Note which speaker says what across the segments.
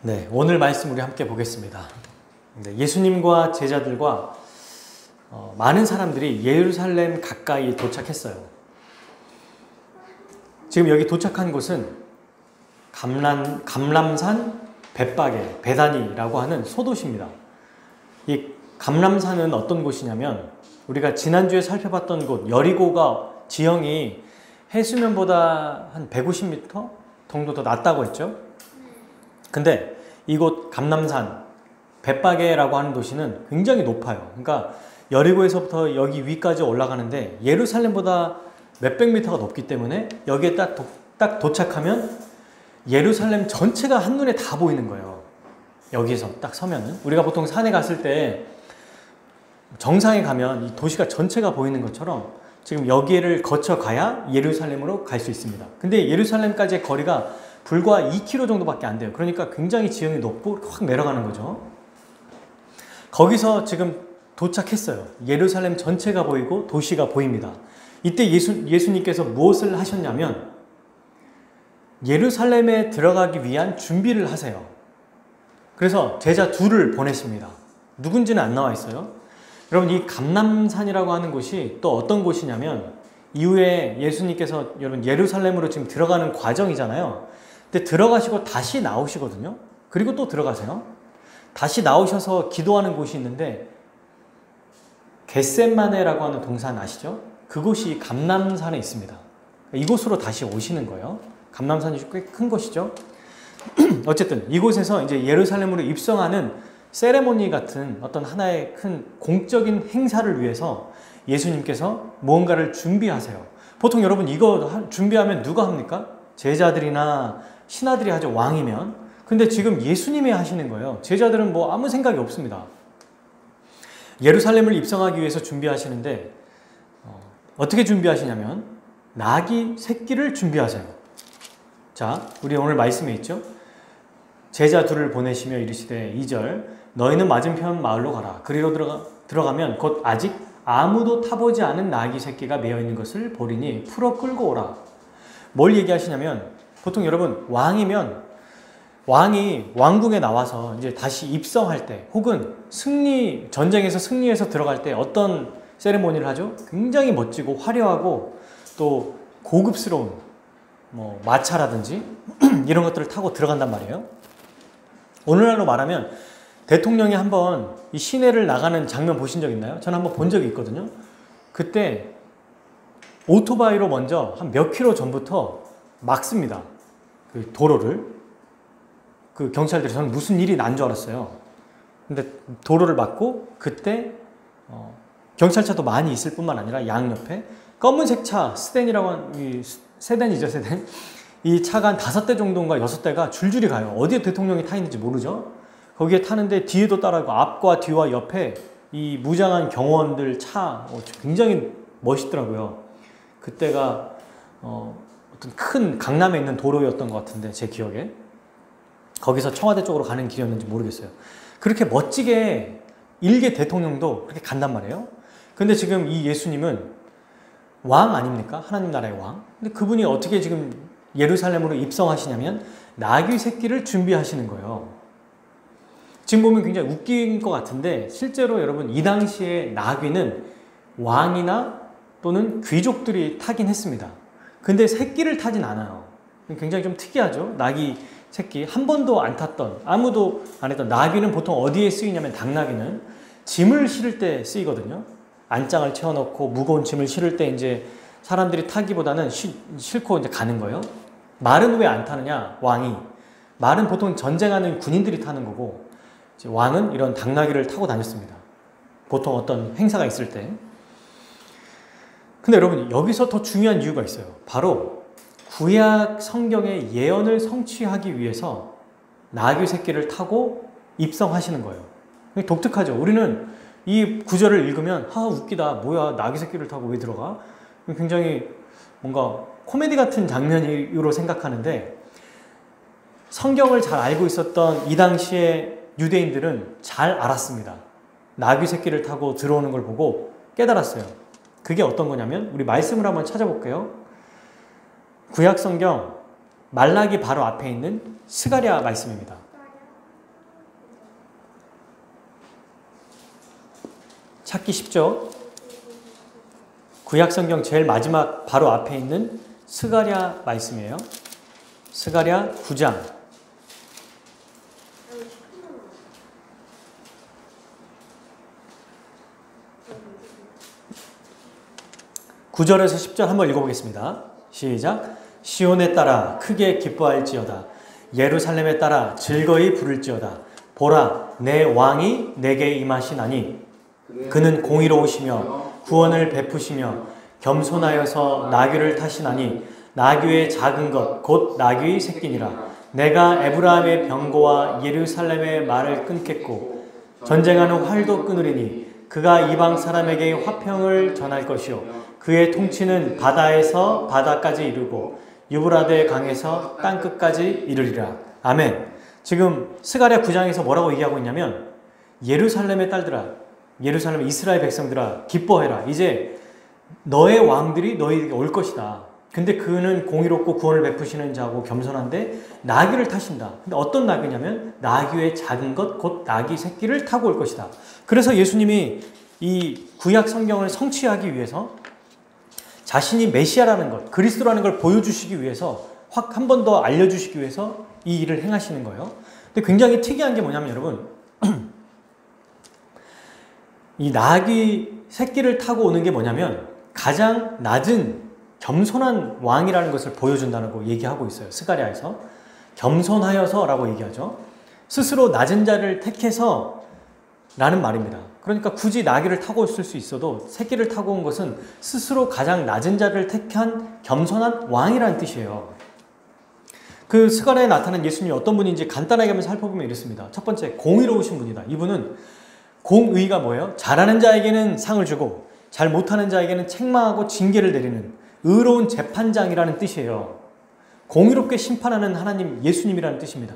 Speaker 1: 네, 오늘 말씀 우리 함께 보겠습니다. 예수님과 제자들과 많은 사람들이 예루살렘 가까이 도착했어요. 지금 여기 도착한 곳은 감람산 벳바게, 베다니라고 하는 소도시입니다. 이 감람산은 어떤 곳이냐면 우리가 지난주에 살펴봤던 곳 여리고가 지형이 해수면보다 한 150m 정도 더 낮다고 했죠. 근데 이곳 감람산 벳바게라고 하는 도시는 굉장히 높아요. 그러니까 여리고에서부터 여기 위까지 올라가는데 예루살렘보다 몇백 미터가 높기 때문에 여기에 딱 도착하면 예루살렘 전체가 한눈에 다 보이는 거예요. 여기에서 딱 서면은 우리가 보통 산에 갔을 때 정상에 가면 이 도시가 전체가 보이는 것처럼 지금 여기를 거쳐 가야 예루살렘으로 갈 수 있습니다. 근데 예루살렘까지의 거리가 불과 2km 정도밖에 안 돼요. 그러니까 굉장히 지형이 높고 확 내려가는 거죠. 거기서 지금 도착했어요. 예루살렘 전체가 보이고 도시가 보입니다. 이때 예수님께서 무엇을 하셨냐면 예루살렘에 들어가기 위한 준비를 하세요. 그래서 제자 둘을 보내십니다. 누군지는 안 나와 있어요. 여러분, 이 감람산이라고 하는 곳이 또 어떤 곳이냐면 이후에 예수님께서 여러분 예루살렘으로 지금 들어가는 과정이잖아요. 근데 들어가시고 다시 나오시거든요. 그리고 또 들어가세요. 다시 나오셔서 기도하는 곳이 있는데 겟셋마네라고 하는 동산 아시죠? 그곳이 감람산에 있습니다. 이곳으로 다시 오시는 거예요. 감람산이 꽤 큰 곳이죠. 어쨌든 이곳에서 이제 예루살렘으로 입성하는 세레모니 같은 어떤 하나의 큰 공적인 행사를 위해서 예수님께서 무언가를 준비하세요. 보통 여러분 이거 준비하면 누가 합니까? 제자들이나 신하들이 하죠. 왕이면. 근데 지금 예수님이 하시는 거예요. 제자들은 뭐 아무 생각이 없습니다. 예루살렘을 입성하기 위해서 준비하시는데 어떻게 준비하시냐면 나귀 새끼를 준비하세요. 자, 우리 오늘 말씀에 있죠. 제자 둘을 보내시며 이르시되 2절 너희는 맞은편 마을로 가라. 그리로 들어가면 곧 아직 아무도 타보지 않은 나귀 새끼가 매어 있는 것을 보리니 풀어 끌고 오라. 뭘 얘기하시냐면 보통 여러분 왕이면 왕이 왕궁에 나와서 이제 다시 입성할 때 혹은 전쟁에서 승리해서 들어갈 때 어떤 세레모니를 하죠? 굉장히 멋지고 화려하고 또 고급스러운 뭐 마차라든지 이런 것들을 타고 들어간단 말이에요. 오늘날로 말하면 대통령이 한번 이 시내를 나가는 장면 보신 적 있나요? 저는 한번 본 적이 있거든요. 그때 오토바이로 먼저 한 몇 킬로 전부터 막습니다. 그 도로를. 그 경찰들이 저는 무슨 일이 난 줄 알았어요. 근데 도로를 막고 그때 경찰차도 많이 있을 뿐만 아니라 양옆에 검은색 차 스덴이라고 하는 세단이죠, 세단. 이 차가 한 5대 정도인가 6대가 줄줄이 가요. 어디에 대통령이 타 있는지 모르죠. 거기에 타는데 뒤에도 따라가고 앞과 뒤와 옆에 이 무장한 경호원들 차 굉장히 멋있더라고요. 그때가 어떤 큰 강남에 있는 도로였던 것 같은데 제 기억에 거기서 청와대 쪽으로 가는 길이었는지 모르겠어요. 그렇게 멋지게 일개 대통령도 그렇게 간단 말이에요. 근데 지금 이 예수님은 왕 아닙니까? 하나님 나라의 왕. 근데 그분이 어떻게 지금 예루살렘으로 입성하시냐면 나귀 새끼를 준비하시는 거예요. 지금 보면 굉장히 웃긴 것 같은데 실제로 여러분 이 당시에 나귀는 왕이나 또는 귀족들이 타긴 했습니다. 근데 새끼를 타진 않아요. 굉장히 좀 특이하죠. 나귀 새끼 한 번도 안 탔던 아무도 안 했던 나귀는 보통 어디에 쓰이냐면 당나귀는 짐을 실을 때 쓰이거든요. 안장을 채워놓고 무거운 짐을 실을 때 이제 사람들이 타기보다는 싣고 이제 가는 거예요. 말은 왜 안 타느냐? 왕이. 말은 보통 전쟁하는 군인들이 타는 거고 왕은 이런 당나귀를 타고 다녔습니다. 보통 어떤 행사가 있을 때. 근데 여러분 여기서 더 중요한 이유가 있어요. 바로 구약 성경의 예언을 성취하기 위해서 나귀 새끼를 타고 입성하시는 거예요. 독특하죠. 우리는 이 구절을 읽으면 웃기다. 뭐야 나귀 새끼를 타고 왜 들어가? 굉장히 뭔가 코미디 같은 장면으로 생각하는데 성경을 잘 알고 있었던 이 당시에 유대인들은 잘 알았습니다. 나귀 새끼를 타고 들어오는 걸 보고 깨달았어요. 그게 어떤 거냐면 우리 말씀을 한번 찾아볼게요. 구약 성경 말라기 바로 앞에 있는 스가랴 말씀입니다. 찾기 쉽죠? 구약성경 제일 마지막 바로 앞에 있는 스가랴 말씀이에요. 스가랴 9장 9절에서 10절 한번 읽어보겠습니다. 시작. 시온에 따라 크게 기뻐할지어다. 예루살렘에 따라 즐거이 부를지어다. 보라, 내 왕이 내게 임하시나니 그는 공의로우시며 구원을 베푸시며 겸손하여서 나귀를 타시나니 나귀의 작은 것 곧 나귀의 새끼니라. 내가 에브라임의 병거와 예루살렘의 말을 끊겠고 전쟁하는 활도 끊으리니 그가 이방 사람에게 화평을 전할 것이요 그의 통치는 바다에서 바다까지 이르고 유브라데 강에서 땅끝까지 이르리라. 아멘. 지금 스가랴 9장에서 뭐라고 얘기하고 있냐면 예루살렘의 딸들아, 예루살렘 이스라엘 백성들아 기뻐해라. 이제 너의 왕들이 너희에게 올 것이다. 근데 그는 공의롭고 구원을 베푸시는 자고 겸손한데 나귀를 타신다. 근데 어떤 나귀냐면 나귀의 작은 것 곧 나귀 새끼를 타고 올 것이다. 그래서 예수님이 이 구약 성경을 성취하기 위해서 자신이 메시아라는 것, 그리스도라는 걸 보여주시기 위해서 확 한 번 더 알려주시기 위해서 이 일을 행하시는 거예요. 근데 굉장히 특이한 게 뭐냐면 여러분 이 나귀 새끼를 타고 오는 게 뭐냐면 가장 낮은 겸손한 왕이라는 것을 보여준다는 거 얘기하고 있어요. 스가랴에서 겸손하여서 라고 얘기하죠. 스스로 낮은 자를 택해서 라는 말입니다. 그러니까 굳이 나귀를 타고 있을 수 있어도 새끼를 타고 온 것은 스스로 가장 낮은 자를 택한 겸손한 왕이라는 뜻이에요. 그 스가랴에 나타난 예수님이 어떤 분인지 간단하게 한번 살펴보면 이렇습니다. 첫 번째, 공의로우신 분이다. 이분은 공의가 뭐예요? 잘하는 자에게는 상을 주고 잘 못하는 자에게는 책망하고 징계를 내리는 의로운 재판장이라는 뜻이에요. 공의롭게 심판하는 하나님, 예수님이라는 뜻입니다.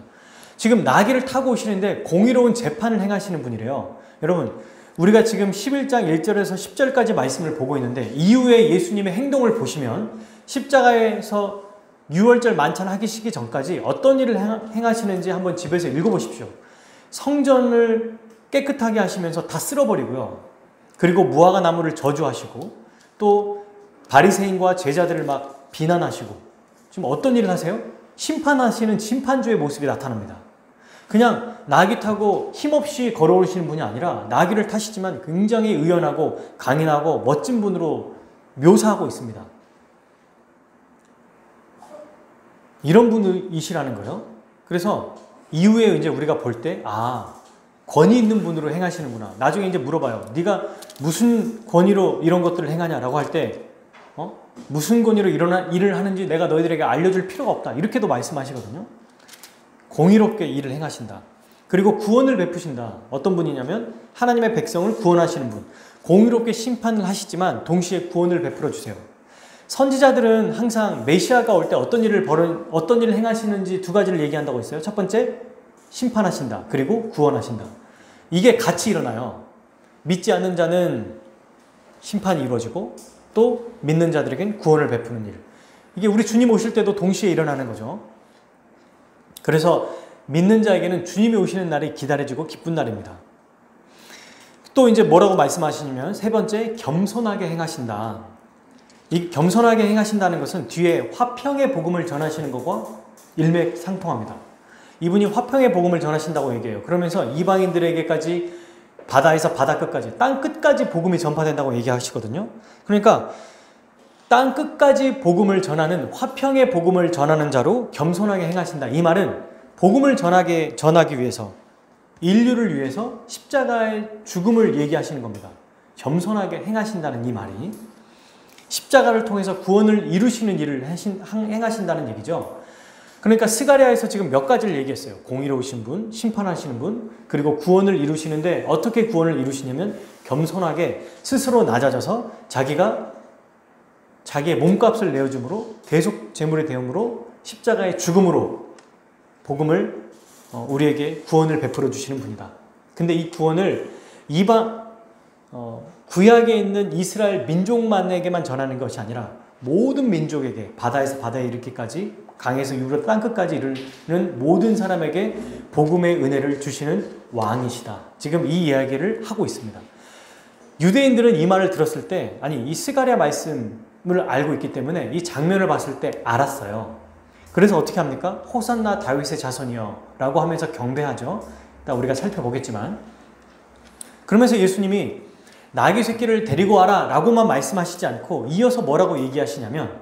Speaker 1: 지금 나귀를 타고 오시는데 공의로운 재판을 행하시는 분이래요. 여러분, 우리가 지금 11장 1절에서 10절까지 말씀을 보고 있는데 이후에 예수님의 행동을 보시면 십자가에서 유월절 만찬 하시기 전까지 어떤 일을 행하시는지 한번 집에서 읽어보십시오. 성전을 깨끗하게 하시면서 다 쓸어버리고요. 그리고 무화과 나무를 저주하시고 또 바리새인과 제자들을 막 비난하시고 지금 어떤 일을 하세요? 심판하시는 심판주의 모습이 나타납니다. 그냥 나귀 타고 힘없이 걸어오시는 분이 아니라 나귀를 타시지만 굉장히 의연하고 강인하고 멋진 분으로 묘사하고 있습니다. 이런 분이시라는 거예요. 그래서 이후에 이제 우리가 볼 때 권위 있는 분으로 행하시는구나. 나중에 이제 물어봐요. 네가 무슨 권위로 이런 것들을 행하냐라고 할 때 무슨 권위로 이런 일을 하는지 내가 너희들에게 알려줄 필요가 없다. 이렇게도 말씀하시거든요. 공의롭게 일을 행하신다. 그리고 구원을 베푸신다. 어떤 분이냐면 하나님의 백성을 구원하시는 분. 공의롭게 심판을 하시지만 동시에 구원을 베풀어 주세요. 선지자들은 항상 메시아가 올 때 어떤 일을 행하시는지 두 가지를 얘기한다고 했어요. 첫 번째, 심판하신다. 그리고 구원하신다. 이게 같이 일어나요. 믿지 않는 자는 심판이 이루어지고 또 믿는 자들에겐 구원을 베푸는 일. 이게 우리 주님 오실 때도 동시에 일어나는 거죠. 그래서 믿는 자에게는 주님이 오시는 날이 기다려지고 기쁜 날입니다. 또 이제 뭐라고 말씀하시냐면 세 번째, 겸손하게 행하신다. 이 겸손하게 행하신다는 것은 뒤에 화평의 복음을 전하시는 것과 일맥상통합니다. 이분이 화평의 복음을 전하신다고 얘기해요. 그러면서 이방인들에게까지 바다에서 바다 끝까지, 땅 끝까지 복음이 전파된다고 얘기하시거든요. 그러니까 땅 끝까지 복음을 전하는 화평의 복음을 전하는 자로 겸손하게 행하신다. 이 말은 복음을 전하기 위해서 인류를 위해서 십자가의 죽음을 얘기하시는 겁니다. 겸손하게 행하신다는 이 말이 십자가를 통해서 구원을 이루시는 일을 행하신다는 얘기죠. 그러니까 스가랴에서 지금 몇 가지를 얘기했어요. 공의로우신 분, 심판하시는 분, 그리고 구원을 이루시는데 어떻게 구원을 이루시냐면 겸손하게 스스로 낮아져서 자기의 몸값을 내어줌으로 대속 제물의 대용으로 십자가의 죽음으로 복음을 우리에게 구원을 베풀어 주시는 분이다. 근데 이 구원을 구약에 있는 이스라엘 민족만에게만 전하는 것이 아니라 모든 민족에게 바다에서 바다에 이르기까지 강에서 유로 땅끝까지 이르는 모든 사람에게 복음의 은혜를 주시는 왕이시다. 지금 이 이야기를 하고 있습니다. 유대인들은 이 말을 들었을 때, 아니 이 스가랴 말씀을 알고 있기 때문에 이 장면을 봤을 때 알았어요. 그래서 어떻게 합니까? 호산나 다윗의 자손이여 라고 하면서 경배하죠. 일단 우리가 살펴보겠지만, 그러면서 예수님이 나귀 새끼를 데리고 와라 라고만 말씀하시지 않고 이어서 뭐라고 얘기하시냐면,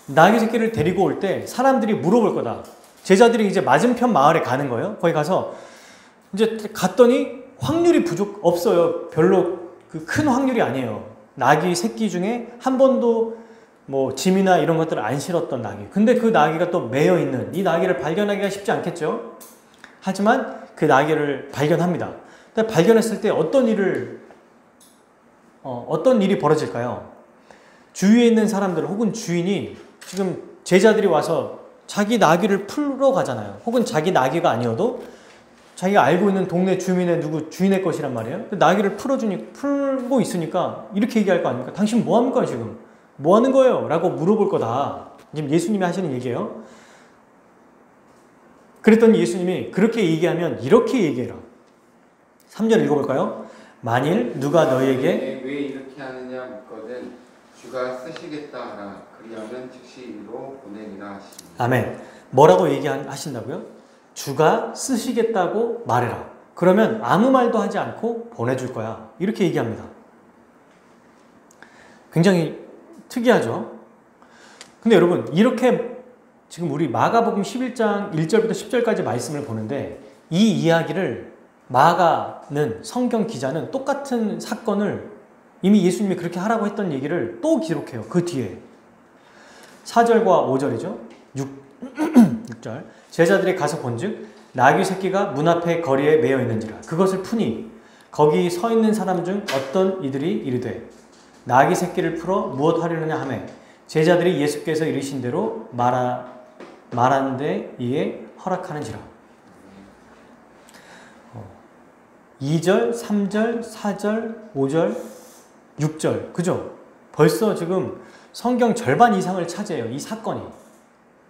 Speaker 1: 나귀 새끼를 데리고 올 때 사람들이 물어볼 거다. 제자들이 이제 맞은편 마을에 가는 거예요. 거기 가서 이제 갔더니 확률이 없어요. 별로 그 큰 확률이 아니에요. 나귀 새끼 중에 한 번도 뭐 짐이나 이런 것들을 안 실었던 나귀. 근데 그 나귀가 또 매여 있는, 이 나귀를 발견하기가 쉽지 않겠죠. 하지만 그 나귀를 발견합니다. 근데 발견했을 때 어떤 일이 벌어질까요? 주위에 있는 사람들 혹은 주인이 지금 제자들이 와서 자기 나귀를 풀러 가잖아요. 혹은 자기 나귀가 아니어도 자기가 알고 있는 동네 주민의 주인의 것이란 말이에요. 나귀를 풀고 있으니까 이렇게 얘기할 거 아닙니까? 당신 뭐 합니까 지금? 뭐 하는 거예요? 라고 물어볼 거다. 지금 예수님이 하시는 얘기예요. 그랬더니 예수님이 그렇게 얘기하면 이렇게 얘기해라. 3절 읽어볼까요? 만일 누가 너희에게
Speaker 2: 왜 이렇게 하느냐 묻거든 주가 쓰시겠다 하라. 그리하면 즉시 이리로 보내리라 하시니. 아멘.
Speaker 1: 뭐라고 얘기하신다고요? 주가 쓰시겠다고 말해라. 그러면 아무 말도 하지 않고 보내줄 거야. 이렇게 얘기합니다. 굉장히 특이하죠? 근데 여러분, 이렇게 지금 우리 마가복음 11장 1절부터 10절까지 말씀을 보는데, 이 이야기를 마가는, 성경 기자는 똑같은 사건을 이미 예수님이 그렇게 하라고 했던 얘기를 또 기록해요. 그 뒤에 4절과 5절이죠. 6절 제자들이 가서 본즉 나귀 새끼가 문 앞에 거리에 매여 있는지라. 그것을 푸니 거기 서 있는 사람 중 어떤 이들이 이르되 나귀 새끼를 풀어 무엇 하려느냐 하매 제자들이 예수께서 이르신 대로 말하는데 이에 허락하는지라. 2절, 3절, 4절, 5절, 6절. 그죠? 벌써 지금 성경 절반 이상을 차지해요. 이 사건이.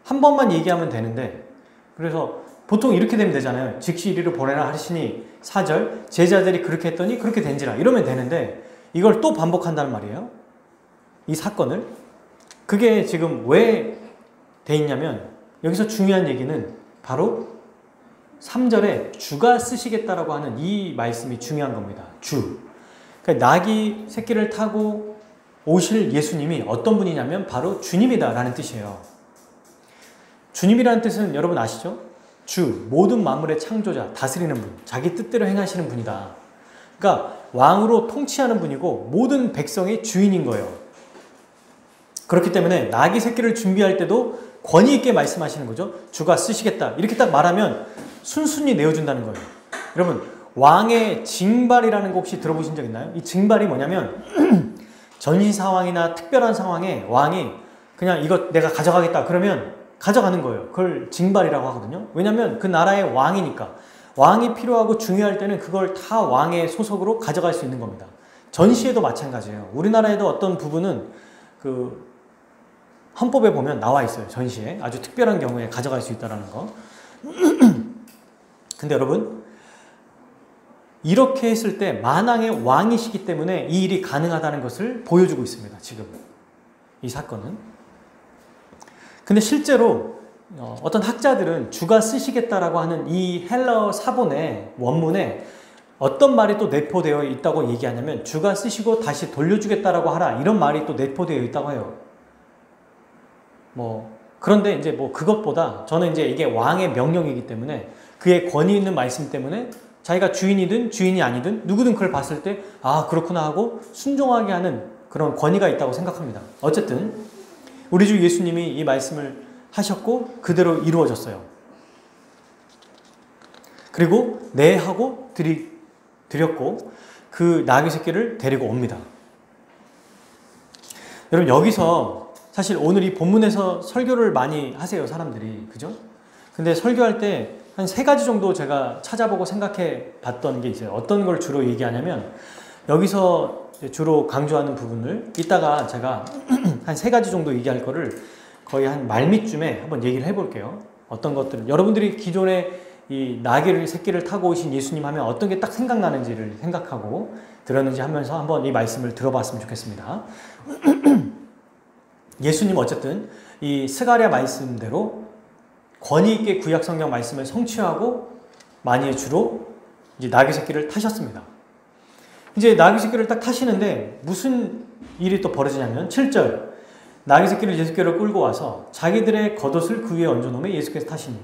Speaker 1: 한 번만 얘기하면 되는데, 그래서 보통 이렇게 되면 되잖아요. 즉시 이리로 보내라 하시니 4절 제자들이 그렇게 했더니 그렇게 된지라 이러면 되는데, 이걸 또 반복한다는 말이에요. 이 사건을. 그게 지금 왜 돼 있냐면, 여기서 중요한 얘기는 바로 3절에 주가 쓰시겠다라고 하는 이 말씀이 중요한 겁니다. 주. 그러니까 나귀 새끼를 타고 오실 예수님이 어떤 분이냐면 바로 주님이다라는 뜻이에요. 주님이라는 뜻은 여러분 아시죠? 주, 모든 만물의 창조자, 다스리는 분, 자기 뜻대로 행하시는 분이다. 그러니까 왕으로 통치하는 분이고 모든 백성의 주인인 거예요. 그렇기 때문에 나귀 새끼를 준비할 때도 권위 있게 말씀하시는 거죠. 주가 쓰시겠다. 이렇게 딱 말하면 순순히 내어준다는 거예요. 여러분, 왕의 징발이라는 거 혹시 들어보신 적 있나요? 이 징발이 뭐냐면 전시 상황이나 특별한 상황에 왕이 그냥 이거 내가 가져가겠다 그러면 가져가는 거예요. 그걸 징발이라고 하거든요. 왜냐하면 그 나라의 왕이니까. 왕이 필요하고 중요할 때는 그걸 다 왕의 소속으로 가져갈 수 있는 겁니다. 전시에도 마찬가지예요. 우리나라에도 어떤 부분은 그 헌법에 보면 나와 있어요. 전시에. 아주 특별한 경우에 가져갈 수 있다는 거. 근데 여러분, 이렇게 했을 때 만왕의 왕이시기 때문에 이 일이 가능하다는 것을 보여주고 있습니다. 지금 이 사건은. 근데 실제로 어떤 학자들은 주가 쓰시겠다라고 하는 이 헬라어 사본의 원문에 어떤 말이 또 내포되어 있다고 얘기하냐면 주가 쓰시고 다시 돌려주겠다라고 하라 이런 말이 또 내포되어 있다고 해요. 그런데 이제 그것보다 저는 이제 이게 왕의 명령이기 때문에 그의 권위 있는 말씀 때문에 자기가 주인이든 주인이 아니든 누구든 그걸 봤을 때 아 그렇구나 하고 순종하게 하는 그런 권위가 있다고 생각합니다. 어쨌든 우리 주 예수님이 이 말씀을 하셨고 그대로 이루어졌어요. 그리고 네 하고 드렸고 그 나귀 새끼를 데리고 옵니다. 여러분 여기서 사실 오늘 이 본문에서 설교를 많이 하세요 사람들이. 그죠? 근데 설교할 때 한 3가지 정도 제가 찾아보고 생각해 봤던 게 있어요. 어떤 걸 주로 얘기하냐면 여기서 주로 강조하는 부분을 이따가 제가 한 3가지 정도 얘기할 거를 거의 한 말미쯤에 한번 얘기를 해볼게요. 어떤 것들 여러분들이 기존에 이 나귀를 새끼를 타고 오신 예수님 하면 어떤 게 딱 생각나는지를 생각하고 들었는지 하면서 한번 이 말씀을 들어봤으면 좋겠습니다. 예수님 어쨌든 이 스가랴 말씀대로 권위 있게 구약 성경 말씀을 성취하고 많이 주로 이제 나귀 새끼를 타셨습니다. 이제 나귀 새끼를 딱 타시는데 무슨 일이 또 벌어지냐면 7절 나귀 새끼를 예수께로 끌고 와서 자기들의 겉옷을 그 위에 얹어놓으며 예수께서 타시니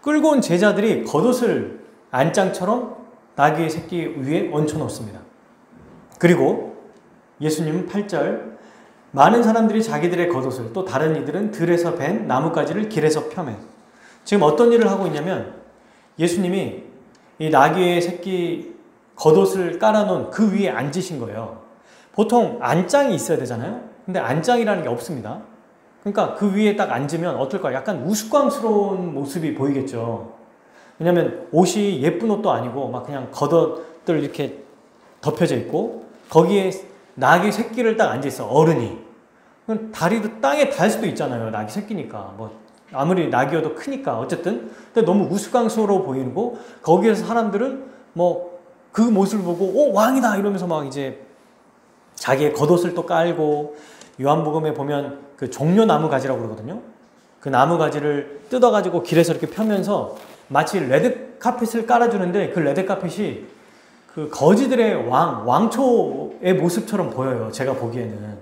Speaker 1: 끌고 온 제자들이 겉옷을 안장처럼 나귀 새끼 위에 얹혀놓습니다. 그리고 예수님은 8절 많은 사람들이 자기들의 겉옷을 또 다른 이들은 들에서 벤 나뭇가지를 길에서 펴매. 지금 어떤 일을 하고 있냐면 예수님이 이 나귀의 새끼 겉옷을 깔아놓은 그 위에 앉으신 거예요. 보통 안장이 있어야 되잖아요. 근데 안장이라는 게 없습니다. 그러니까 그 위에 딱 앉으면 어떨까요? 약간 우스꽝스러운 모습이 보이겠죠. 왜냐면 옷이 예쁜 옷도 아니고 막 그냥 겉옷들 이렇게 덮여져 있고 거기에 나귀 새끼를 딱 앉아있어. 어른이. 다리도 땅에 닿을 수도 있잖아요. 나귀 새끼니까. 뭐 아무리 나귀여도 크니까. 어쨌든 근데 너무 우스꽝스러워 보이고 거기에서 사람들은 뭐 그 모습을 보고 오 왕이다 이러면서 막 이제 자기의 겉옷을 또 깔고 요한복음에 보면 그 종려나무 가지라고 그러거든요. 그 나무 가지를 뜯어가지고 길에서 이렇게 펴면서 마치 레드카펫을 깔아주는데 그 레드카펫이 그 거지들의 왕초의 모습처럼 보여요. 제가 보기에는.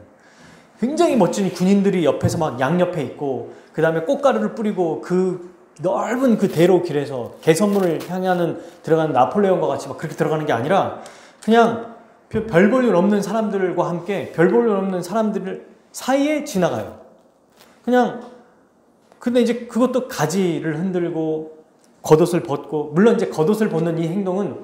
Speaker 1: 굉장히 멋진 군인들이 옆에서 막 양옆에 있고 그 다음에 꽃가루를 뿌리고 그 넓은 그 대로 길에서 개선문을 향하는 들어가는 나폴레옹과 같이 막 그렇게 들어가는 게 아니라 그냥 별 볼 일 없는 사람들과 함께 별 볼 일 없는 사람들 사이에 지나가요. 그냥 근데 이제 그것도 가지를 흔들고 겉옷을 벗고 물론 이제 겉옷을 벗는 이 행동은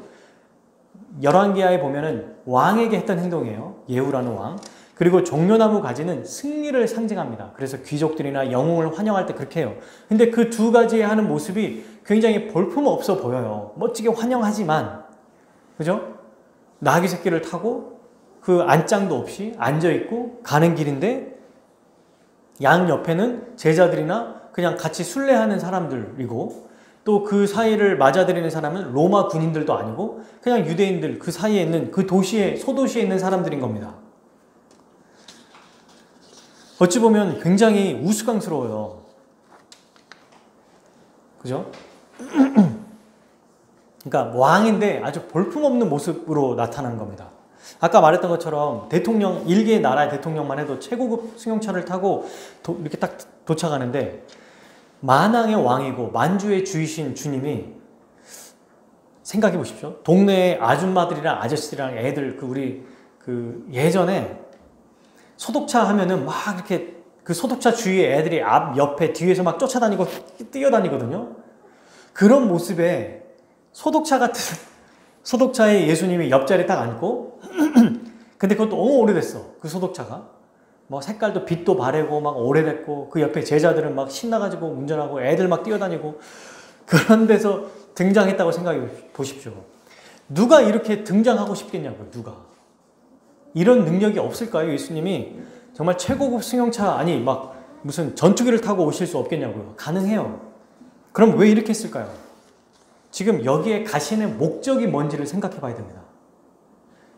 Speaker 1: 열왕기하에 보면은 왕에게 했던 행동이에요. 예후라는 왕. 그리고 종려나무 가지는 승리를 상징합니다. 그래서 귀족들이나 영웅을 환영할 때 그렇게 해요. 근데 그 두 가지에 하는 모습이 굉장히 볼품없어 보여요. 멋지게 환영하지만 그죠? 나귀 새끼를 타고 그 안장도 없이 앉아있고 가는 길인데 양 옆에는 제자들이나 그냥 같이 순례하는 사람들이고 또 그 사이를 맞아들이는 사람은 로마 군인들도 아니고 그냥 유대인들 그 사이에 있는 그 도시에 소도시에 있는 사람들인 겁니다. 어찌 보면 굉장히 우스꽝스러워요. 그죠? 그러니까 왕인데 아주 볼품없는 모습으로 나타난 겁니다. 아까 말했던 것처럼 대통령, 일개의 나라의 대통령만 해도 최고급 승용차를 타고 이렇게 딱 도착하는데 만왕의 왕이고 만주의 주이신 주님이 생각해 보십시오. 동네에 아줌마들이랑 아저씨들이랑 애들 우리 예전에 소독차 하면은 막 이렇게 그 소독차 주위에 애들이 앞 옆에 뒤에서 막 쫓아다니고 뛰어다니거든요. 그런 모습에 소독차 같은 소독차에 예수님이 옆자리에 딱 앉고 근데 그것도 너무 오래됐어. 그 소독차가 뭐 색깔도 빛도 바래고 막 오래됐고 그 옆에 제자들은 막 신나가지고 운전하고 애들 막 뛰어다니고 그런 데서 등장했다고 생각해 보십시오. 누가 이렇게 등장하고 싶겠냐고요. 누가. 이런 능력이 없을까요? 예수님이 정말 최고급 승용차 아니 막 무슨 전투기를 타고 오실 수 없겠냐고요. 가능해요. 그럼 왜 이렇게 했을까요? 지금 여기에 가시는 목적이 뭔지를 생각해 봐야 됩니다.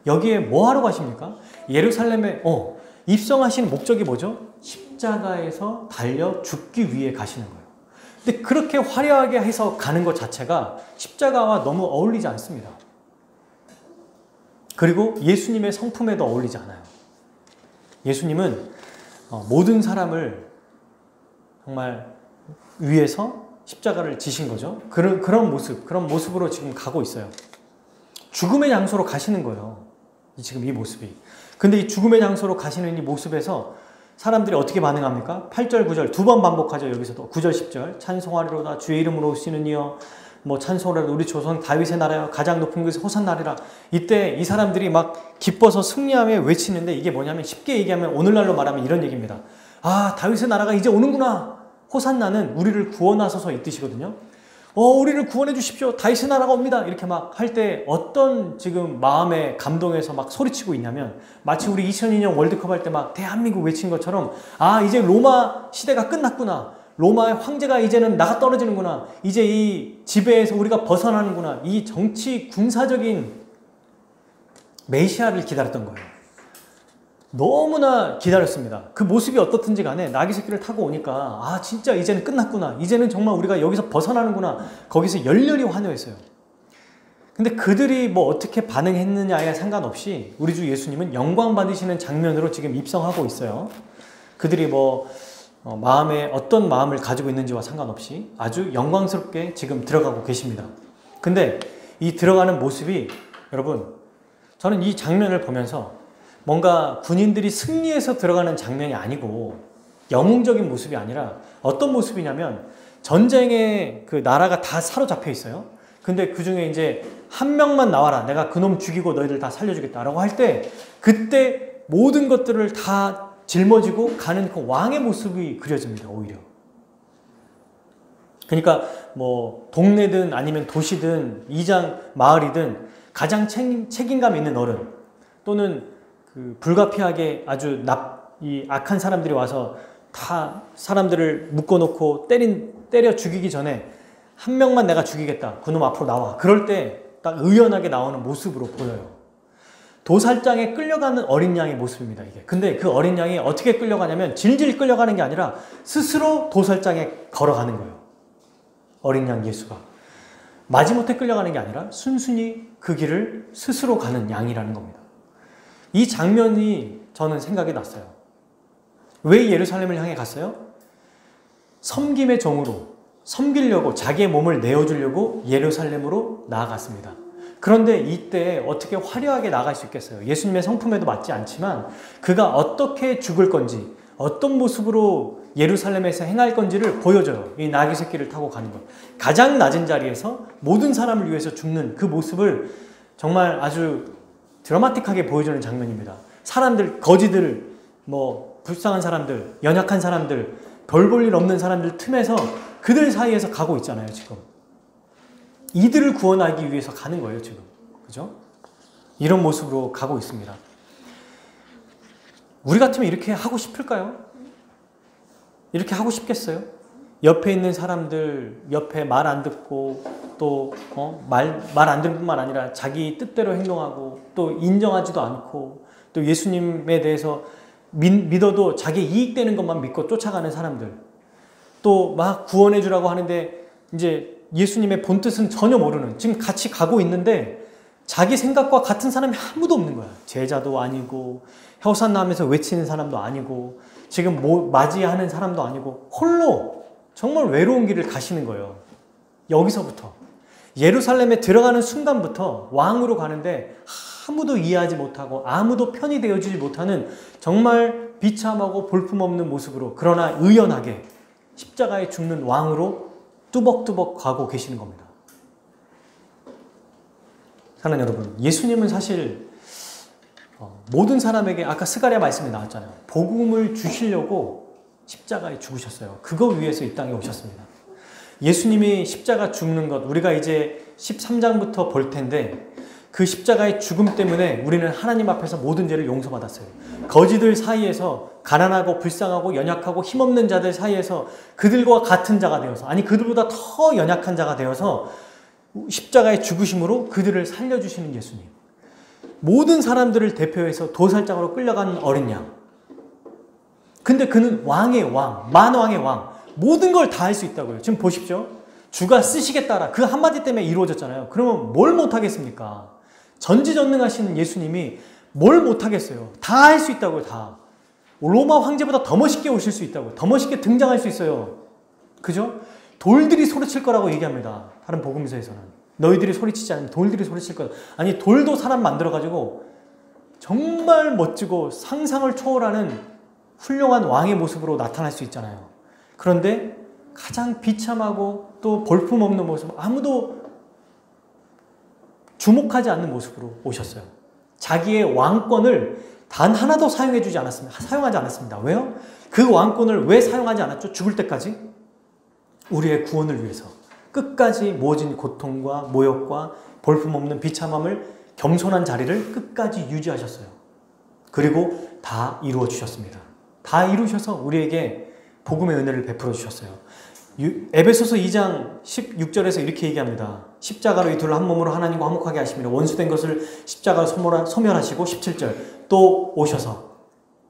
Speaker 1: 여기에 뭐 하러 가십니까? 예루살렘에 입성하신 목적이 뭐죠? 십자가에서 달려 죽기 위해 가시는 거예요. 근데 그렇게 화려하게 해서 가는 것 자체가 십자가와 너무 어울리지 않습니다. 그리고 예수님의 성품에도 어울리지 않아요. 예수님은 모든 사람을 정말 위해서 십자가를 지신 거죠. 그런 모습으로 지금 가고 있어요. 죽음의 장소로 가시는 거예요. 지금 이 모습이. 근데 이 죽음의 장소로 가시는 이 모습에서 사람들이 어떻게 반응합니까? 8절, 9절 두 번 반복하죠. 여기서도 9절, 10절 찬송하리로다 주의 이름으로 오시는 이여 뭐 찬송하리로다 우리 조선 다윗의 나라여 가장 높은 곳에 호산나리라. 이때 이 사람들이 막 기뻐서 승리하며 외치는데 이게 뭐냐면 쉽게 얘기하면 오늘날로 말하면 이런 얘기입니다. 아 다윗의 나라가 이제 오는구나. 호산나는 우리를 구원하소서 이 뜻이거든요. 우리를 구원해 주십시오. 다윗의 나라가 옵니다. 이렇게 막 할 때 어떤 지금 마음에 감동해서 막 소리치고 있냐면 마치 우리 2002년 월드컵 할 때 막 대한민국 외친 것처럼 아 이제 로마 시대가 끝났구나. 로마의 황제가 이제는 나가 떨어지는구나. 이제 이 지배에서 우리가 벗어나는구나. 이 정치 군사적인 메시아를 기다렸던 거예요. 너무나 기다렸습니다. 그 모습이 어떻든지 간에 나귀 새끼를 타고 오니까 아 진짜 이제는 끝났구나. 이제는 정말 우리가 여기서 벗어나는구나. 거기서 열렬히 환호했어요. 근데 그들이 뭐 어떻게 반응했느냐에 상관없이 우리 주 예수님은 영광 받으시는 장면으로 지금 입성하고 있어요. 그들이 뭐 마음에 어떤 마음을 가지고 있는지와 상관없이 아주 영광스럽게 지금 들어가고 계십니다. 근데 이 들어가는 모습이 여러분, 저는 이 장면을 보면서 뭔가 군인들이 승리해서 들어가는 장면이 아니고 영웅적인 모습이 아니라 어떤 모습이냐면 전쟁에 그 나라가 다 사로잡혀 있어요. 근데 그 중에 이제 한 명만 나와라. 내가 그놈 죽이고 너희들 다 살려주겠다라고 할 때 그때 모든 것들을 다 짊어지고 가는 그 왕의 모습이 그려집니다. 오히려. 그러니까 뭐 동네든 아니면 도시든 이장 마을이든 가장 책임감 있는 어른 또는 그 불가피하게 아주 이 악한 사람들이 와서 다 사람들을 묶어놓고 때려 죽이기 전에 한 명만 내가 죽이겠다. 그놈 앞으로 나와. 그럴 때 딱 의연하게 나오는 모습으로 보여요. 도살장에 끌려가는 어린 양의 모습입니다. 이게. 근데 그 어린 양이 어떻게 끌려가냐면 질질 끌려가는 게 아니라 스스로 도살장에 걸어가는 거예요. 어린 양 예수가. 마지못해 끌려가는 게 아니라 순순히 그 길을 스스로 가는 양이라는 겁니다. 이 장면이 저는 생각이 났어요. 왜 예루살렘을 향해 갔어요? 섬김의 종으로 섬기려고 자기의 몸을 내어주려고 예루살렘으로 나아갔습니다. 그런데 이때 어떻게 화려하게 나아갈 수 있겠어요? 예수님의 성품에도 맞지 않지만 그가 어떻게 죽을 건지 어떤 모습으로 예루살렘에서 행할 건지를 보여줘요. 이 나귀 새끼를 타고 가는 것. 가장 낮은 자리에서 모든 사람을 위해서 죽는 그 모습을 정말 아주 드라마틱하게 보여주는 장면입니다. 사람들, 거지들, 뭐 불쌍한 사람들, 연약한 사람들, 별 볼 일 없는 사람들 틈에서 그들 사이에서 가고 있잖아요, 지금. 이들을 구원하기 위해서 가는 거예요, 지금. 그죠? 이런 모습으로 가고 있습니다. 우리 같으면 이렇게 하고 싶을까요? 이렇게 하고 싶겠어요? 옆에 있는 사람들, 옆에 말 안 듣고, 또, 말 안 듣는 뿐만 아니라 자기 뜻대로 행동하고, 또 인정하지도 않고, 또 예수님에 대해서 믿어도 자기 이익되는 것만 믿고 쫓아가는 사람들. 또 막 구원해 주라고 하는데 이제 예수님의 본뜻은 전혀 모르는, 지금 같이 가고 있는데 자기 생각과 같은 사람이 아무도 없는 거야. 제자도 아니고 허산나면서 외치는 사람도 아니고 지금 맞이하는 사람도 아니고 홀로 정말 외로운 길을 가시는 거예요. 여기서부터 예루살렘에 들어가는 순간부터 왕으로 가는데 아무도 이해하지 못하고 아무도 편이 되어주지 못하는 정말 비참하고 볼품없는 모습으로, 그러나 의연하게 십자가에 죽는 왕으로 뚜벅뚜벅 가고 계시는 겁니다. 사랑하는 여러분, 예수님은 사실 모든 사람에게, 아까 스가랴 말씀이 나왔잖아요. 복음을 주시려고 십자가에 죽으셨어요. 그거 위해서 이 땅에 오셨습니다. 예수님이 십자가 죽는 것, 우리가 이제 13장부터 볼 텐데 그 십자가의 죽음 때문에 우리는 하나님 앞에서 모든 죄를 용서받았어요. 거지들 사이에서, 가난하고 불쌍하고 연약하고 힘없는 자들 사이에서 그들과 같은 자가 되어서, 아니 그들보다 더 연약한 자가 되어서 십자가의 죽으심으로 그들을 살려주시는 예수님. 모든 사람들을 대표해서 도살장으로 끌려가는 어린 양. 근데 그는 왕의 왕, 만왕의 왕, 모든 걸 다 할 수 있다고요. 지금 보십시오. 주가 쓰시겠다라 그 한마디 때문에 이루어졌잖아요. 그러면 뭘 못하겠습니까? 전지전능하신 예수님이 뭘 못하겠어요? 다 할 수 있다고요. 다. 로마 황제보다 더 멋있게 오실 수 있다고요. 더 멋있게 등장할 수 있어요. 그죠? 돌들이 소리칠 거라고 얘기합니다. 다른 복음서에서는. 너희들이 소리치지 않으면 돌들이 소리칠 거다. 아니 돌도 사람 만들어가지고 정말 멋지고 상상을 초월하는 훌륭한 왕의 모습으로 나타날 수 있잖아요. 그런데 가장 비참하고 또 볼품없는 모습, 아무도 주목하지 않는 모습으로 오셨어요. 자기의 왕권을 단 하나도 사용하지 않았습니다. 왜요? 그 왕권을 왜 사용하지 않았죠? 죽을 때까지? 우리의 구원을 위해서. 끝까지 모진 고통과 모욕과 볼품없는 비참함을, 겸손한 자리를 끝까지 유지하셨어요. 그리고 다 이루어 주셨습니다. 다 이루셔서 우리에게 복음의 은혜를 베풀어 주셨어요. 에베소서 2장 16절에서 이렇게 얘기합니다. 십자가로 이 둘을 한 몸으로 하나님과 화목하게 하시며 원수된 것을 십자가로 소멸하시고 17절 또 오셔서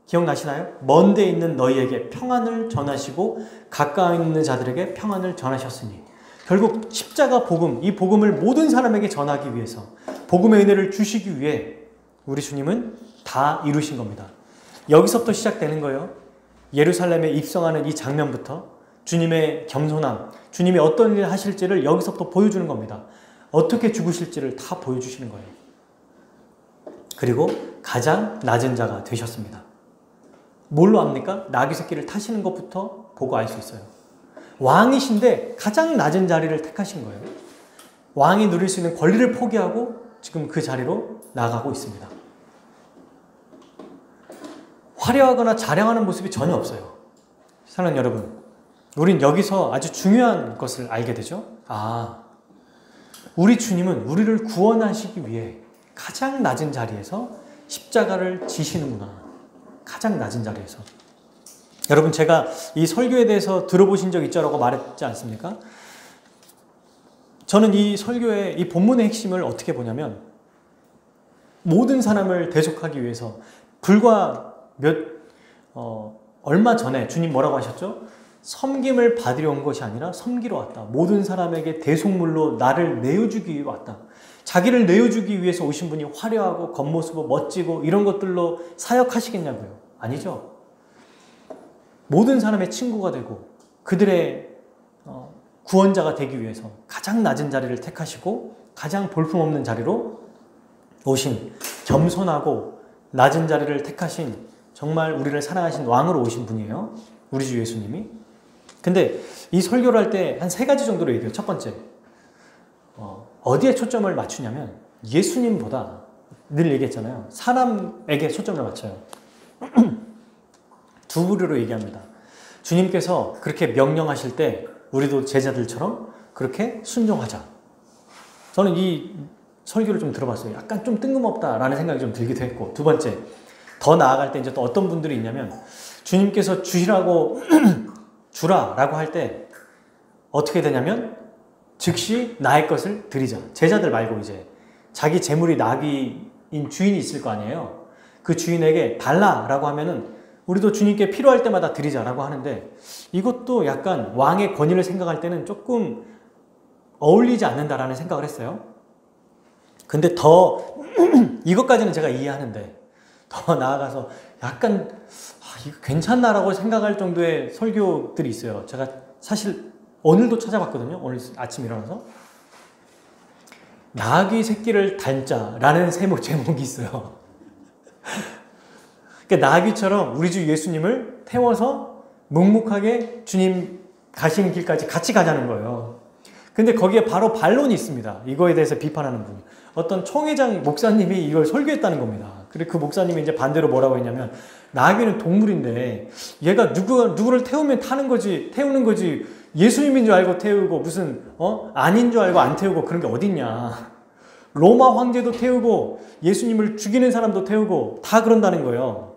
Speaker 1: 기억나시나요? 먼 데 있는 너희에게 평안을 전하시고 가까이 있는 자들에게 평안을 전하셨으니 결국 십자가 복음, 이 복음을 모든 사람에게 전하기 위해서 복음의 은혜를 주시기 위해 우리 주님은 다 이루신 겁니다. 여기서부터 시작되는 거예요. 예루살렘에 입성하는 이 장면부터 주님의 겸손함, 주님이 어떤 일을 하실지를 여기서부터 보여주는 겁니다. 어떻게 죽으실지를 다 보여주시는 거예요. 그리고 가장 낮은 자가 되셨습니다. 뭘로 압니까? 나귀 새끼를 타시는 것부터 보고 알 수 있어요. 왕이신데 가장 낮은 자리를 택하신 거예요. 왕이 누릴 수 있는 권리를 포기하고 지금 그 자리로 나가고 있습니다. 화려하거나 자랑하는 모습이 전혀 없어요. 사랑하는 여러분, 우린 여기서 아주 중요한 것을 알게 되죠. 우리 주님은 우리를 구원하시기 위해 가장 낮은 자리에서 십자가를 지시는구나. 가장 낮은 자리에서. 여러분, 제가 이 설교에 대해서 들어보신 적 있죠라고 말했지 않습니까? 저는 이 설교의 이 본문의 핵심을 어떻게 보냐면 모든 사람을 대속하기 위해서 불과 얼마 전에 주님 뭐라고 하셨죠? 섬김을 받으려 온 것이 아니라 섬기러 왔다. 모든 사람에게 대속물로 나를 내어주기 위해 왔다. 자기를 내어주기 위해서 오신 분이 화려하고 겉모습은 멋지고 이런 것들로 사역하시겠냐고요? 아니죠. 모든 사람의 친구가 되고 그들의 구원자가 되기 위해서 가장 낮은 자리를 택하시고 가장 볼품없는 자리로 오신 겸손하고 낮은 자리를 택하신 정말 우리를 사랑하신 왕으로 오신 분이에요. 우리 주 예수님이. 근데 이 설교를 할 때 한 3가지 정도로 얘기해요. 첫 번째, 어디에 초점을 맞추냐면 예수님보다 늘 얘기했잖아요. 사람에게 초점을 맞춰요. 두 부류로 얘기합니다. 주님께서 그렇게 명령하실 때 우리도 제자들처럼 그렇게 순종하자. 저는 이 설교를 좀 들어봤어요. 약간 좀 뜬금없다라는 생각이 좀 들기도 했고, 두 번째, 더 나아갈 때 이제 또 어떤 분들이 있냐면 주님께서 주시라고 주라라고 할 때 어떻게 되냐면 즉시 나의 것을 드리자. 제자들 말고 이제 자기 재물이 나귀인 주인이 있을 거 아니에요. 그 주인에게 달라라고 하면은 우리도 주님께 필요할 때마다 드리자라고 하는데 이것도 약간 왕의 권위를 생각할 때는 조금 어울리지 않는다라는 생각을 했어요. 근데 더 이것까지는 제가 이해하는데 더 나아가서 약간 이거 괜찮나라고 생각할 정도의 설교들이 있어요. 제가 사실 오늘도 찾아봤거든요. 오늘 아침 일어나서 나귀 새끼를 달자라는 제목이 있어요. 그러니까 나귀처럼 우리 주 예수님을 태워서 묵묵하게 주님 가시는 길까지 같이 가자는 거예요. 근데 거기에 바로 반론이 있습니다. 이거에 대해서 비판하는 분. 어떤 총회장 목사님이 이걸 설교했다는 겁니다. 그리고 그 목사님이 이제 반대로 뭐라고 했냐면 나귀는 동물인데 얘가 누구를 태우면 태우는 거지 예수님인 줄 알고 태우고 무슨 아닌 줄 알고 안 태우고 그런 게 어딨냐. 로마 황제도 태우고 예수님을 죽이는 사람도 태우고 다 그런다는 거예요.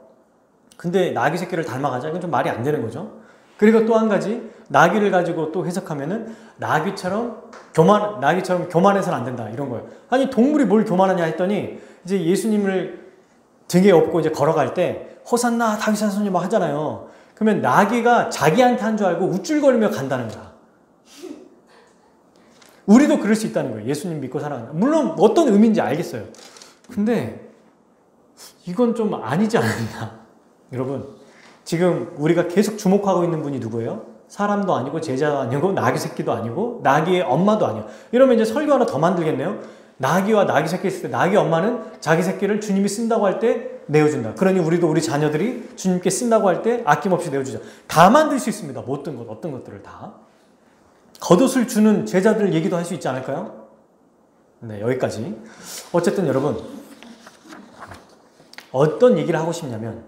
Speaker 1: 근데 나귀 새끼를 닮아가자. 이건 좀 말이 안 되는 거죠. 그리고 또 한 가지 나귀를 가지고 또 해석하면은 나귀처럼 교만해서는 안 된다 이런 거예요. 아니 동물이 뭘 교만하냐 했더니 이제 예수님을 등에 업고 이제 걸어갈 때 호산나 다윗 자손이 막 하잖아요. 그러면 나귀가 자기한테 한 줄 알고 우쭐거리며 간다는 거야. 우리도 그럴 수 있다는 거예요. 예수님 믿고 살아간다. 물론 어떤 의미인지 알겠어요. 근데 이건 좀 아니지 않나. 여러분 지금 우리가 계속 주목하고 있는 분이 누구예요? 사람도 아니고 제자도 아니고 나귀 새끼도 아니고 나귀의 엄마도 아니에요. 이러면 이제 설교 하나 더 만들겠네요. 나귀와 나귀 새끼 있을 때 나귀 엄마는 자기 새끼를 주님이 쓴다고 할 때 내어준다. 그러니 우리도 우리 자녀들이 주님께 쓴다고 할 때 아낌없이 내어주자. 다 만들 수 있습니다. 어떤 것들을 다. 겉옷을 주는 제자들 얘기도 할 수 있지 않을까요? 네, 여기까지. 어쨌든 여러분 어떤 얘기를 하고 싶냐면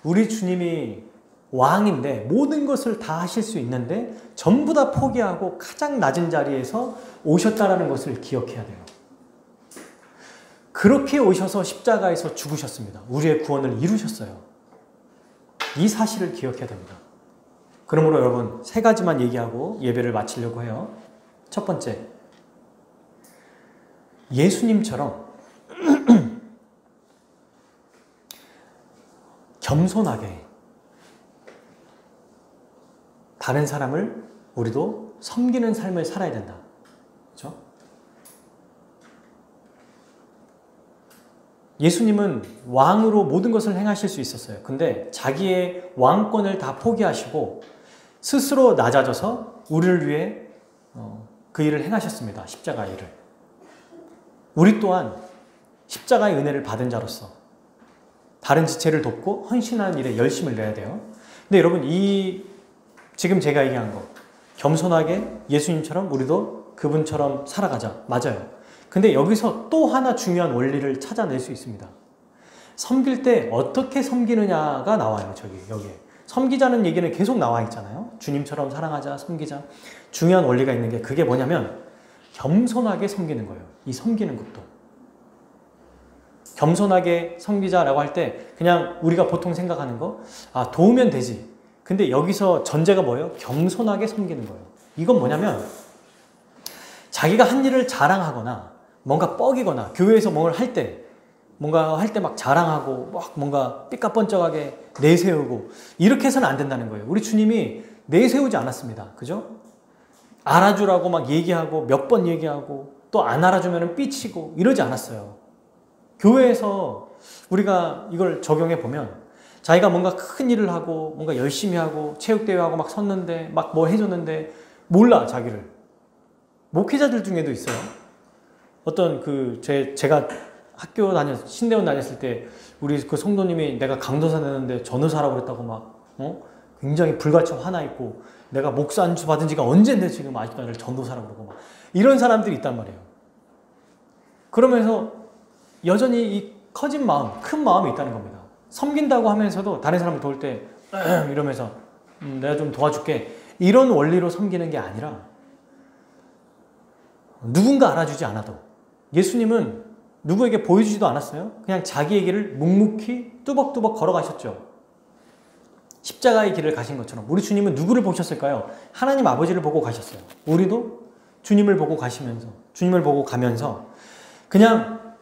Speaker 1: 우리 주님이 왕인데 모든 것을 다 하실 수 있는데 전부 다 포기하고 가장 낮은 자리에서 오셨다라는 것을 기억해야 돼요. 그렇게 오셔서 십자가에서 죽으셨습니다. 우리의 구원을 이루셨어요. 이 사실을 기억해야 됩니다. 그러므로 여러분 3가지만 얘기하고 예배를 마치려고 해요. 첫 번째, 예수님처럼 겸손하게 다른 사람을 우리도 섬기는 삶을 살아야 된다. 그렇죠? 예수님은 왕으로 모든 것을 행하실 수 있었어요. 근데 자기의 왕권을 다 포기하시고 스스로 낮아져서 우리를 위해 그 일을 행하셨습니다. 십자가의 일을. 우리 또한 십자가의 은혜를 받은 자로서 다른 지체를 돕고 헌신하는 일에 열심을 내야 돼요. 근데 여러분, 지금 제가 얘기한 거, 겸손하게 예수님처럼 우리도 그분처럼 살아가자. 맞아요. 근데 여기서 또 하나 중요한 원리를 찾아낼 수 있습니다. 섬길 때 어떻게 섬기느냐가 나와요. 여기에. 섬기자는 얘기는 계속 나와 있잖아요. 주님처럼 사랑하자, 섬기자. 중요한 원리가 있는 게 그게 뭐냐면 겸손하게 섬기는 거예요. 이 섬기는 것도. 겸손하게 섬기자라고 할 때 그냥 우리가 보통 생각하는 거, 도우면 되지. 근데 여기서 전제가 뭐예요? 겸손하게 섬기는 거예요. 이건 뭐냐면 자기가 한 일을 자랑하거나 뭔가 뻐기거나 교회에서 뭔가 할 때 막 자랑하고 막 뭔가 삐까뻔쩍하게 내세우고 이렇게 해서는 안 된다는 거예요. 우리 주님이 내세우지 않았습니다. 그죠? 알아주라고 막 얘기하고 몇 번 얘기하고 또 안 알아주면 삐치고 이러지 않았어요. 교회에서 우리가 이걸 적용해 보면 자기가 뭔가 큰 일을 하고 뭔가 열심히 하고 체육대회하고 막 섰는데 막 뭐 해줬는데 몰라 자기를. 목회자들 중에도 있어요. 어떤 제가 학교 신대원 다녔을 때 우리 그 성도님이 내가 강도사 내는데 전도사라고 그랬다고 막 굉장히 불같이 화나 있고 내가 목사 안수 받은 지가 언젠데 지금 아직도 나를 전도사라고 그러고 막 이런 사람들이 있단 말이에요. 그러면서 여전히 이 커진 마음, 큰 마음이 있다는 겁니다. 섬긴다고 하면서도 다른 사람을 도울 때 이러면서 내가 좀 도와줄게 이런 원리로 섬기는 게 아니라 누군가 알아주지 않아도 예수님은 누구에게 보여주지도 않았어요. 그냥 자기의 길을 묵묵히 뚜벅뚜벅 걸어가셨죠. 십자가의 길을 가신 것처럼 우리 주님은 누구를 보셨을까요? 하나님 아버지를 보고 가셨어요. 우리도 주님을 보고 가면서 그냥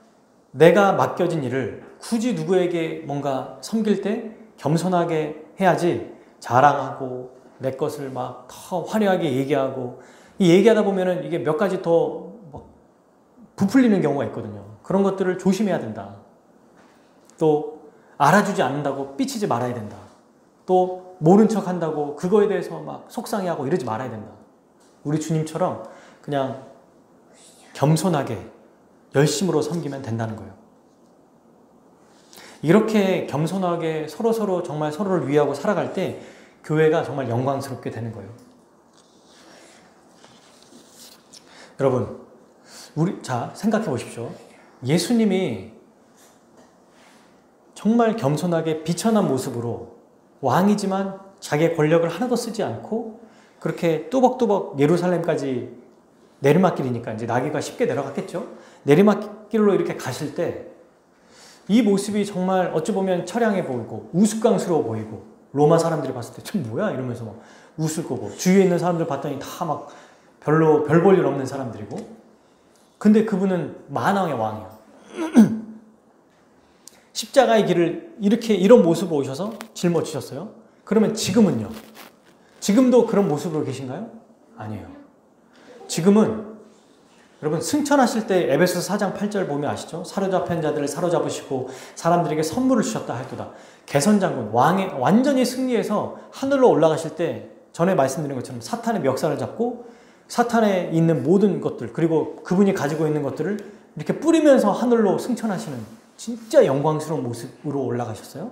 Speaker 1: 내가 맡겨진 일을 굳이 누구에게 뭔가 섬길 때 겸손하게 해야지 자랑하고 내 것을 막 더 화려하게 얘기하고 이 얘기하다 보면은 이게 몇 가지 더 부풀리는 경우가 있거든요. 그런 것들을 조심해야 된다. 또 알아주지 않는다고 삐치지 말아야 된다. 또 모른 척 한다고 그거에 대해서 막 속상해하고 이러지 말아야 된다. 우리 주님처럼 그냥 겸손하게 열심으로 섬기면 된다는 거예요. 이렇게 겸손하게 서로 정말 서로를 위하고 살아갈 때 교회가 정말 영광스럽게 되는 거예요. 여러분, 생각해 보십시오. 예수님이 정말 겸손하게 비천한 모습으로 왕이지만 자기의 권력을 하나도 쓰지 않고 그렇게 뚜벅뚜벅 예루살렘까지 내리막길이니까 이제 나귀가 쉽게 내려갔겠죠. 내리막길로 이렇게 가실 때 이 모습이 정말 어찌 보면 처량해 보이고 우스꽝스러워 보이고 로마 사람들이 봤을 때 참 뭐야 이러면서 막 웃을 거고 주위에 있는 사람들 봤더니 다 막 별로 별 볼 일 없는 사람들이고 근데 그분은 만왕의 왕이야. 십자가의 길을 이런 모습으로 오셔서 짊어지셨어요. 그러면 지금은요? 지금도 그런 모습으로 계신가요? 아니에요. 지금은 여러분 승천하실 때 에베소서 4장 8절 보면 아시죠? 사로잡힌 자들을 사로잡으시고 사람들에게 선물을 주셨다 할도다. 개선장군 완전히 승리해서 하늘로 올라가실 때 전에 말씀드린 것처럼 사탄의 멱살을 잡고 사탄에 있는 모든 것들 그리고 그분이 가지고 있는 것들을 이렇게 뿌리면서 하늘로 승천하시는 진짜 영광스러운 모습으로 올라가셨어요.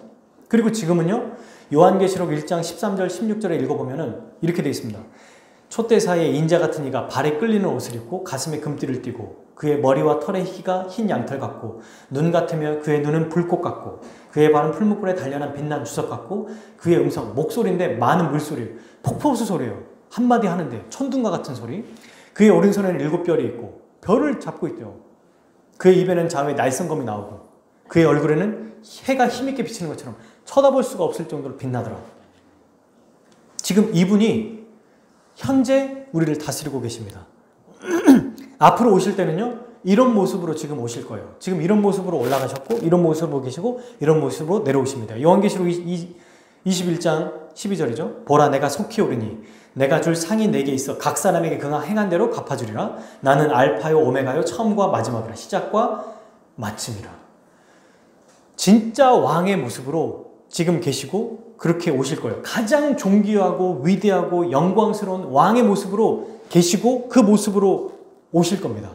Speaker 1: 그리고 지금은요. 요한계시록 1장 13절 16절에 읽어보면 이렇게 되어 있습니다. 촛대 사이에 인자 같은 이가 발에 끌리는 옷을 입고 가슴에 금띠를 띠고 그의 머리와 털의 희가 흰 양털 같고 눈 같으며 그의 눈은 불꽃 같고 그의 발은 풀무불에 단련한 빛난 주석 같고 그의 음성 목소리인데 많은 물소리 폭포수 소리예요. 한마디 하는데 천둥과 같은 소리. 그의 오른손에는 7별이 있고 별을 잡고 있대요. 그의 입에는 좌우에 날성검이 나오고 그의 얼굴에는 해가 힘있게 비치는 것처럼 쳐다볼 수가 없을 정도로 빛나더라. 지금 이분이 현재 우리를 다스리고 계십니다. 앞으로 오실 때는요, 이런 모습으로 지금 오실 거예요. 지금 이런 모습으로 올라가셨고, 이런 모습으로 계시고, 이런 모습으로 내려오십니다. 요한계시록 21장 12절이죠. 보라, 내가 속히 오르니 내가 줄 상이 내게 있어 각 사람에게 그가 행한 대로 갚아주리라. 나는 알파요 오메가요 처음과 마지막이라. 시작과 마침이라. 진짜 왕의 모습으로 지금 계시고 그렇게 오실 거예요. 가장 존귀하고 위대하고 영광스러운 왕의 모습으로 계시고 그 모습으로 오실 겁니다.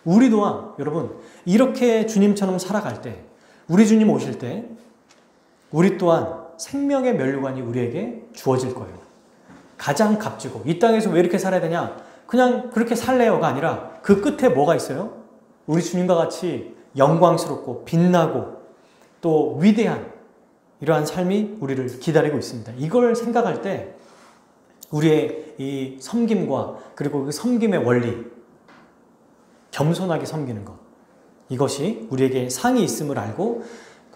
Speaker 1: 우리 또한 여러분 이렇게 주님처럼 살아갈 때, 우리 주님 오실 때 우리 또한 생명의 면류관이 우리에게 주어질 거예요. 가장 값지고, 이 땅에서 왜 이렇게 살아야 되냐? 그냥 그렇게 살래요가 아니라 그 끝에 뭐가 있어요? 우리 주님과 같이 영광스럽고 빛나고 또 위대한 이러한 삶이 우리를 기다리고 있습니다. 이걸 생각할 때 우리의 이 섬김과 그리고 그 섬김의 원리, 겸손하게 섬기는 것, 이것이 우리에게 상이 있음을 알고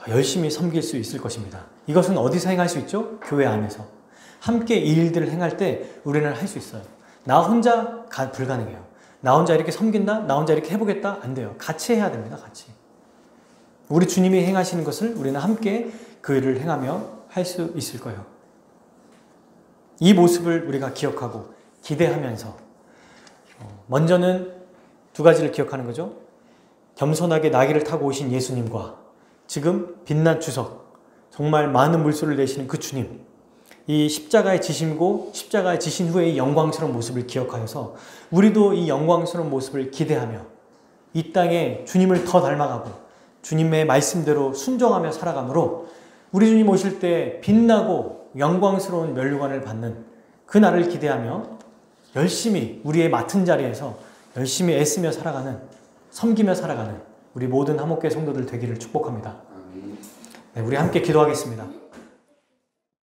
Speaker 1: 더 열심히 섬길 수 있을 것입니다. 이것은 어디서 행할 수 있죠? 교회 안에서. 함께 이 일들을 행할 때 우리는 할 수 있어요. 나 혼자 불가능해요. 나 혼자 이렇게 섬긴다? 나 혼자 이렇게 해보겠다? 안 돼요. 같이 해야 됩니다. 같이. 우리 주님이 행하시는 것을 우리는 함께 그 일을 행하며 할 수 있을 거예요. 이 모습을 우리가 기억하고 기대하면서 먼저는 두 가지를 기억하는 거죠. 겸손하게 나귀를 타고 오신 예수님과 지금 빛난 주석, 정말 많은 물소를 내시는 그 주님, 이 십자가의 지심이고 십자가의 지신 후의 영광스러운 모습을 기억하여서 우리도 이 영광스러운 모습을 기대하며 이 땅에 주님을 더 닮아가고 주님의 말씀대로 순종하며 살아가므로 우리 주님 오실 때 빛나고 영광스러운 면류관을 받는 그 날을 기대하며 열심히 우리의 맡은 자리에서 열심히 애쓰며 살아가는, 섬기며 살아가는 우리 모든 화목교회 성도들 되기를 축복합니다. 네, 우리 함께 기도하겠습니다.